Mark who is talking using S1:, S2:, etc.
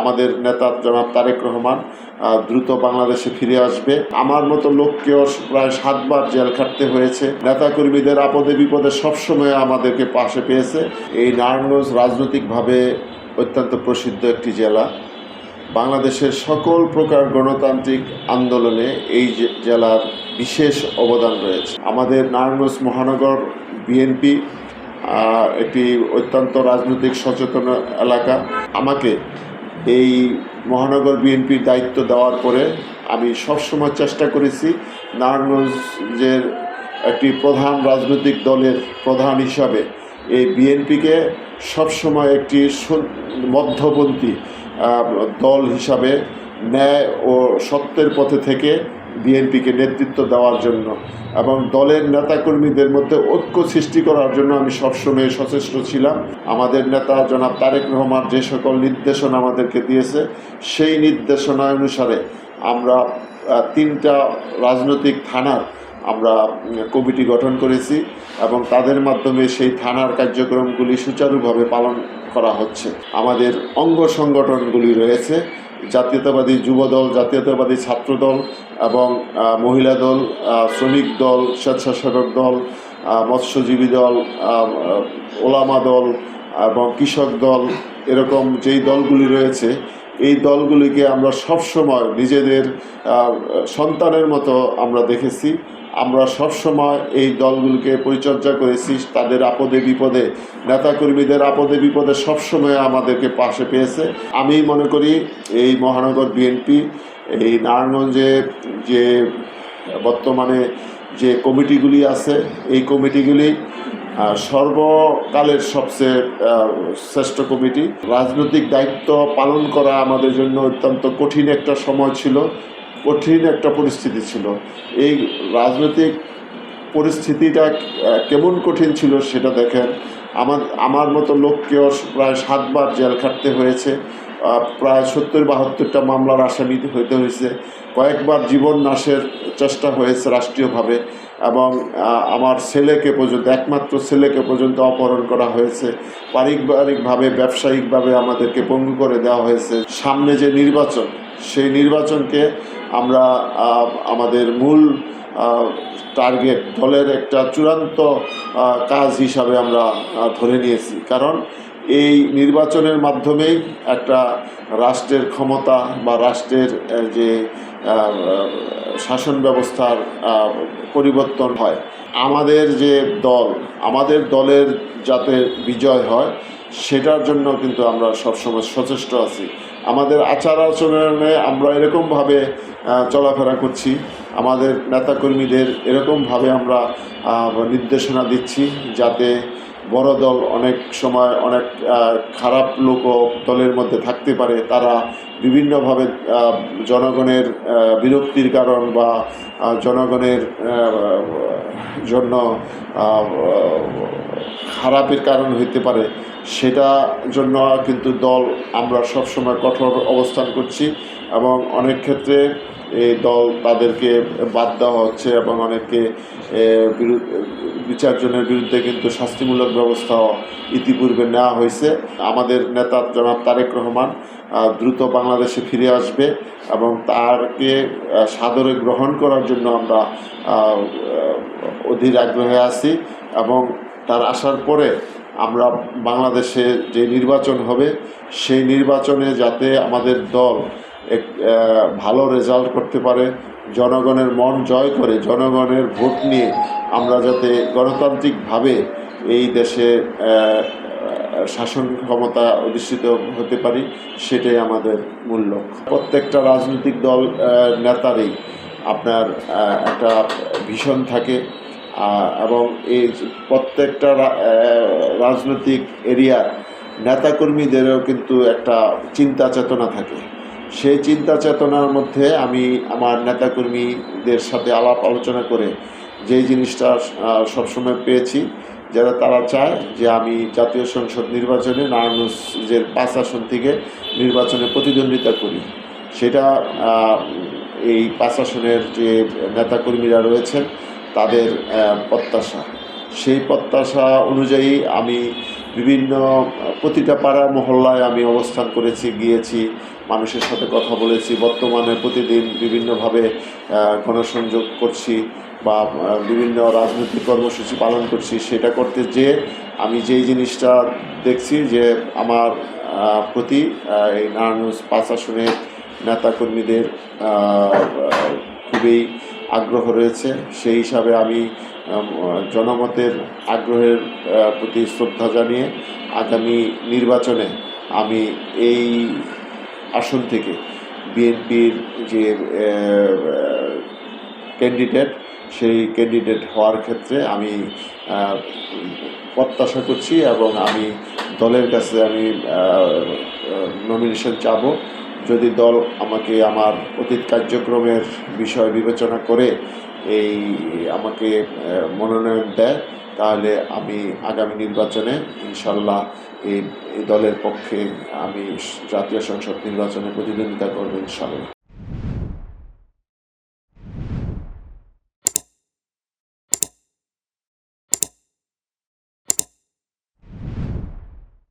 S1: আমাদের নেতা জনাব তারেক রহমান দ্রুত বাংলাদেশে ফিরে আসবে। আমার মতো লোককেও প্রায় 7 বার জেল খাটতে হয়েছে। নেতাকর্মীদের আপদে বিপদে সবসময় আমাদেরকে পাশে পেয়েছে। এই নারায়ণগঞ্জ রাজনৈতিকভাবে অত্যন্ত প্রসিদ্ধ একটি জেলা। বাংলাদেশের সকল প্রকার গণতান্ত্রিক আন্দোলনে এই জেলার বিশেষ অবদান রয়েছে। আমাদের নারায়ণগঞ্জ মহানগর বিএনপি একটি অত্যন্ত রাজনৈতিক সচেতন এলাকা। আমাকে এই মহানগর বিএনপির দায়িত্ব দেওয়ার পরে আমি সবসময় চেষ্টা করেছি নারায়ণগঞ্জের একটি প্রধান রাজনৈতিক দলের প্রধান হিসাবে এই বিএনপিকে সবসময় একটি মধ্যপন্থী দল হিসাবে ন্যায় ও সত্যের পথে থেকে বিএনপিকে নেতৃত্ব দেওয়ার জন্য এবং দলের নেতাকর্মীদের মধ্যে ঐক্য সৃষ্টি করার জন্য আমি সবসময় সচেষ্ট ছিলাম। আমাদের নেতা জনাব তারেক রহমান যে সকল নির্দেশনা আমাদেরকে দিয়েছে সেই নির্দেশনা অনুসারে আমরা 3টা রাজনৈতিক থানার আমরা কমিটি গঠন করেছি এবং তাদের মাধ্যমে সেই থানার কার্যক্রমগুলি সুচারুভাবে পালন করা হচ্ছে। আমাদের অঙ্গ সংগঠনগুলি রয়েছে জাতীয়তাবাদী যুবদল, জাতীয়তাবাদী ছাত্রদল এবং মহিলা দল, শ্রমিক দল, স্বেচ্ছাসেবক দল, মৎস্যজীবী দল, ওলামা দল এবং কৃষক দল। এরকম যেই দলগুলি রয়েছে এই দলগুলিকে আমরা সবসময় নিজেদের সন্তানের মতো আমরা দেখেছি। আমরা সবসময় এই দলগুলিকে পরিচর্যা করেছি। তাদের আপদে বিপদে, নেতাকর্মীদের আপদে বিপদে সবসময় আমাদেরকে পাশে পেয়েছে। আমি মনে করি এই মহানগর বিএনপি এই নারায়ণগঞ্জে যে বর্তমানে যে কমিটিগুলি আছে এই কমিটিগুলি সর্বকালের সবচেয়ে শ্রেষ্ঠ কমিটি। রাজনৈতিক দায়িত্ব পালন করা আমাদের জন্য অত্যন্ত কঠিন একটা সময় ছিল, কঠিন একটা পরিস্থিতি ছিল। এই রাজনৈতিক পরিস্থিতিটা কেমন কঠিন ছিল সেটা দেখেন। আমার মতো লোককেও প্রায় 7 বার জেল খাটতে হয়েছে, প্রায় 70-72টা মামলার আসামি হইতে হয়েছে, কয়েকবার জীবন নাশের চেষ্টা হয়েছে রাষ্ট্রীয়ভাবে এবং আমার ছেলেকে পর্যন্ত, একমাত্র ছেলেকে পর্যন্ত অপহরণ করা হয়েছে। পারিবারিকভাবে, ব্যবসায়িকভাবে আমাদেরকে পঙ্গু করে দেওয়া হয়েছে। সামনে যে নির্বাচন, সেই নির্বাচনকে আমরা আমাদের মূল টার্গেট, দলের একটা চূড়ান্ত কাজ হিসাবে আমরা ধরে নিয়েছি। কারণ এই নির্বাচনের মাধ্যমেই একটা রাষ্ট্রের ক্ষমতা বা রাষ্ট্রের যে শাসন ব্যবস্থার পরিবর্তন হয়। আমাদের যে দল, আমাদের দলের যাতে বিজয় হয় সেটার জন্য কিন্তু আমরা সবসময় সচেষ্ট আছি। আমাদের আচার আচরণে আমরা এরকমভাবে চলাফেরা করছি, আমাদের নেতাকর্মীদের এরকমভাবে আমরা নির্দেশনা দিচ্ছি যাতে বড় দল অনেক সময় অনেক খারাপ লোকও দলের মধ্যে থাকতে পারে। তারা বিভিন্নভাবে জনগণের বিরক্তির কারণ বা জনগণের জন্য খারাপের কারণ হইতে পারে, সেটা জন্য কিন্তু দল আমরা সবসময় কঠোর অবস্থান করছি এবং অনেক ক্ষেত্রে এই দল তাদেরকে বাদ দেওয়া হচ্ছে এবং অনেককে বিচারজনের বিরুদ্ধে কিন্তু শাস্তিমূলক ব্যবস্থাও ইতিপূর্বে নেওয়া হয়েছে। আমাদের নেতা জনাব তারেক রহমান দ্রুত বাংলাদেশে ফিরে আসবে এবং তারকে সাদরে গ্রহণ করার জন্য আমরা অধীর আগ্রহে আছি এবং তার আসার পরে আমরা বাংলাদেশে যে নির্বাচন হবে সেই নির্বাচনে যাতে আমাদের দল ভালো রেজাল্ট করতে পারে, জনগণের মন জয় করে জনগণের ভোট নিয়ে আমরা যাতে গণতান্ত্রিকভাবে এই দেশে শাসন ক্ষমতা অধিষ্ঠিত হতে পারি, সেটাই আমাদের মূল লক্ষ্য। প্রত্যেকটা রাজনৈতিক দল নেতারই আপনার একটা ভিশন থাকে এবং এই প্রত্যেকটা রাজনৈতিক এরিয়ার নেতাকর্মীদেরও কিন্তু একটা চিন্তা চেতনা থাকে। সেই চিন্তা চেতনার মধ্যে আমি আমার নেতাকর্মীদের সাথে আলাপ আলোচনা করে যেই জিনিসটা সবসময় পেয়েছি, যারা তারা চায় যে আমি জাতীয় সংসদ নির্বাচনে নারায়ণগঞ্জের 5 আসন থেকে নির্বাচনে প্রতিদ্বন্দ্বিতা করি। সেটা এই 5 আসনের যে নেতাকর্মীরা রয়েছেন তাদের প্রত্যাশা। সেই প্রত্যাশা অনুযায়ী আমি বিভিন্ন প্রতিটা পাড়া মহল্লায় আমি অবস্থান করেছি, গিয়েছি, মানুষের সাথে কথা বলেছি। বর্তমানে প্রতিদিন বিভিন্নভাবে গণসংযোগ করছি বা বিভিন্ন রাজনৈতিক কর্মসূচি পালন করছি। সেটা করতে যেয়ে আমি যেই জিনিসটা দেখছি যে আমার প্রতি এই নারায়ণগঞ্জ 5 আসনের নেতাকর্মীদের খুবই আগ্রহ রয়েছে। সেই হিসাবে আমি জনমতের আগ্রহের প্রতি শ্রদ্ধা জানিয়ে আগামী নির্বাচনে আমি এই আসন থেকে বিএনপির যে ক্যান্ডিডেট, সেই ক্যান্ডিডেট হওয়ার ক্ষেত্রে আমি প্রত্যাশা করছি এবং আমি দলের কাছে আমি নমিনেশন চাব। যদি দল আমাকে আমার অতীত কার্যক্রমের বিষয় বিবেচনা করে আমাকে মনোনয়ন দেয়, তাহলে আমি আগামী নির্বাচনে ইনশাল্লাহ এই দলের পক্ষে আমি জাতীয় সংসদ নির্বাচনে প্রতিদ্বন্দ্বিতা করব ইনশাল্লাহ।